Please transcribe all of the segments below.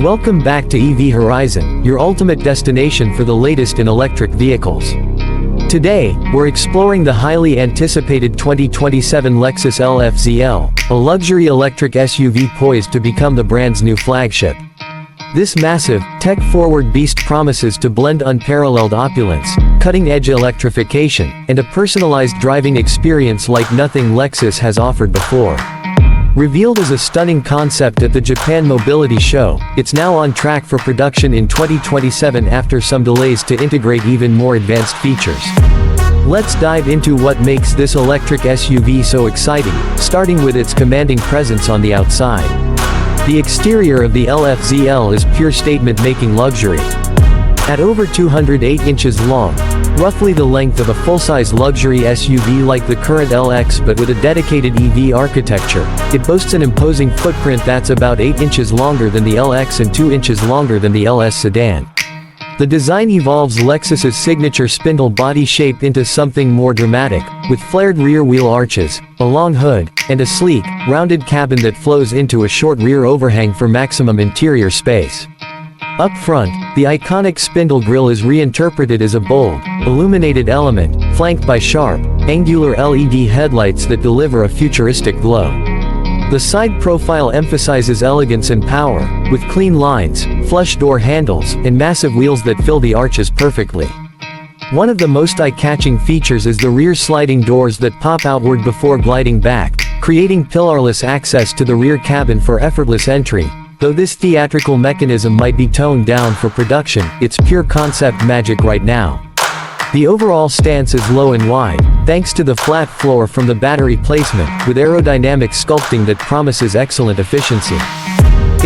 Welcome back to EV Horizon, your ultimate destination for the latest in electric vehicles. Today, we're exploring the highly anticipated 2027 Lexus LF-ZL, a luxury electric SUV poised to become the brand's new flagship. This massive, tech-forward beast promises to blend unparalleled opulence, cutting-edge electrification, and a personalized driving experience like nothing Lexus has offered before. Revealed as a stunning concept at the Japan Mobility Show, it's now on track for production in 2027 after some delays to integrate even more advanced features. Let's dive into what makes this electric SUV so exciting, starting with its commanding presence on the outside. The exterior of the LF-ZL is pure statement-making luxury. At over 208 inches long, roughly the length of a full-size luxury SUV like the current LX but with a dedicated EV architecture, it boasts an imposing footprint that's about 8 inches longer than the LX and 2 inches longer than the LS sedan. The design evolves Lexus's signature spindle body shape into something more dramatic, with flared rear wheel arches, a long hood, and a sleek, rounded cabin that flows into a short rear overhang for maximum interior space. Up front, the iconic spindle grille is reinterpreted as a bold, illuminated element, flanked by sharp, angular LED headlights that deliver a futuristic glow. The side profile emphasizes elegance and power, with clean lines, flush door handles, and massive wheels that fill the arches perfectly. One of the most eye-catching features is the rear sliding doors that pop outward before gliding back, creating pillarless access to the rear cabin for effortless entry. Though this theatrical mechanism might be toned down for production, it's pure concept magic right now. The overall stance is low and wide, thanks to the flat floor from the battery placement, with aerodynamic sculpting that promises excellent efficiency.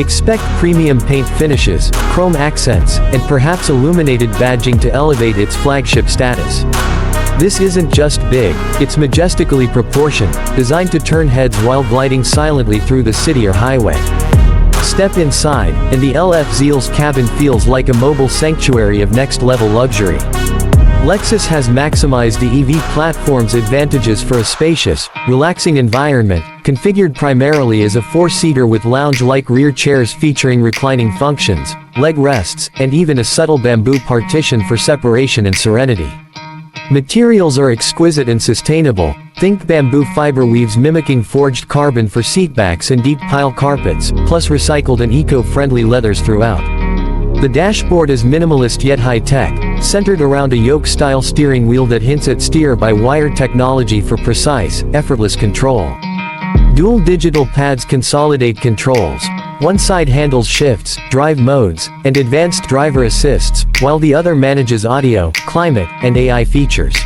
Expect premium paint finishes, chrome accents, and perhaps illuminated badging to elevate its flagship status. This isn't just big, it's majestically proportioned, designed to turn heads while gliding silently through the city or highway. Step inside, and the LF-ZL's cabin feels like a mobile sanctuary of next-level luxury. Lexus has maximized the EV platform's advantages for a spacious, relaxing environment, configured primarily as a four-seater with lounge-like rear chairs featuring reclining functions, leg rests, and even a subtle bamboo partition for separation and serenity. Materials are exquisite and sustainable. Think bamboo fiber weaves mimicking forged carbon for seatbacks and deep pile carpets, plus recycled and eco-friendly leathers throughout. The dashboard is minimalist yet high-tech, centered around a yoke-style steering wheel that hints at steer-by-wire technology for precise, effortless control. Dual digital pads consolidate controls. One side handles shifts, drive modes, and advanced driver assists, while the other manages audio, climate, and AI features.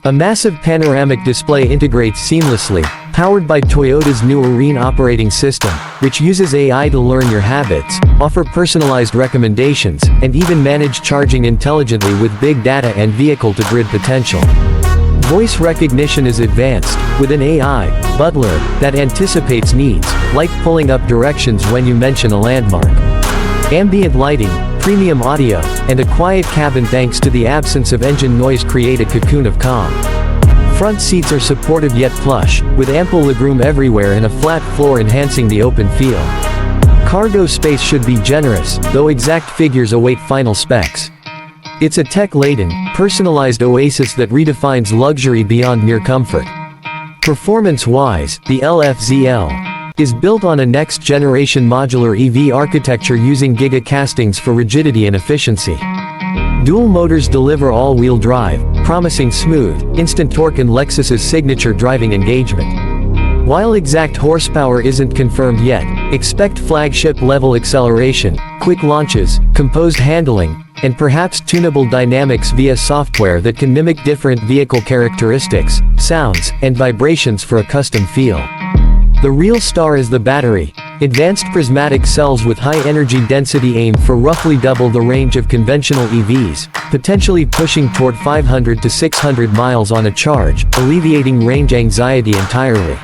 A massive panoramic display integrates seamlessly, powered by Toyota's new Arene operating system, which uses AI to learn your habits, offer personalized recommendations, and even manage charging intelligently with big data and vehicle-to-grid potential. Voice recognition is advanced, with an AI butler that anticipates needs, like pulling up directions when you mention a landmark. Ambient lighting, premium audio, and a quiet cabin thanks to the absence of engine noise create a cocoon of calm. Front seats are supportive yet plush, with ample legroom everywhere and a flat floor enhancing the open feel. Cargo space should be generous, though exact figures await final specs. It's a tech-laden, personalized oasis that redefines luxury beyond mere comfort. Performance-wise, the LF-ZL is built on a next-generation modular EV architecture using gigacastings for rigidity and efficiency. Dual motors deliver all-wheel drive, promising smooth, instant torque and Lexus's signature driving engagement. While exact horsepower isn't confirmed yet, expect flagship-level acceleration, quick launches, composed handling, and perhaps tunable dynamics via software that can mimic different vehicle characteristics, sounds, and vibrations for a custom feel. The real star is the battery. Advanced prismatic cells with high energy density aim for roughly double the range of conventional EVs, potentially pushing toward 500 to 600 miles on a charge, alleviating range anxiety entirely.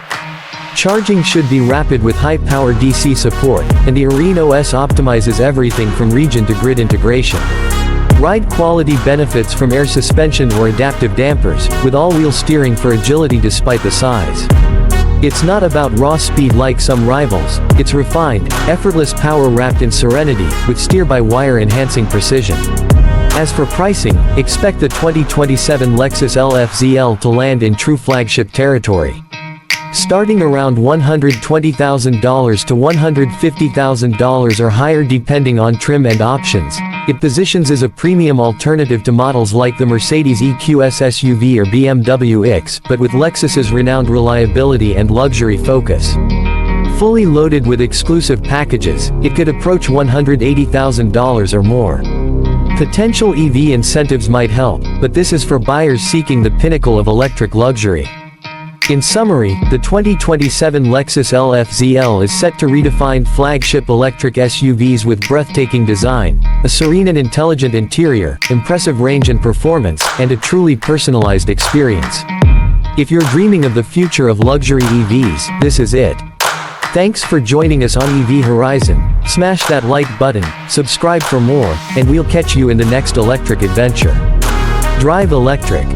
Charging should be rapid with high-power DC support, and the Arene OS optimizes everything from region to grid integration. Ride quality benefits from air suspension or adaptive dampers, with all-wheel steering for agility despite the size. It's not about raw speed like some rivals, it's refined, effortless power wrapped in serenity, with steer-by-wire enhancing precision. As for pricing, expect the 2027 Lexus LF-ZL to land in true flagship territory. Starting around $120,000 to $150,000 or higher depending on trim and options, it positions as a premium alternative to models like the Mercedes EQS SUV or BMW X, but with Lexus's renowned reliability and luxury focus. Fully loaded with exclusive packages, it could approach $180,000 or more. Potential EV incentives might help, but this is for buyers seeking the pinnacle of electric luxury. In summary, the 2027 Lexus LF-ZL is set to redefine flagship electric SUVs with breathtaking design, a serene and intelligent interior, impressive range and performance, and a truly personalized experience. If you're dreaming of the future of luxury EVs, this is it. Thanks for joining us on EV Horizon. Smash that like button, subscribe for more, and we'll catch you in the next electric adventure. Drive electric.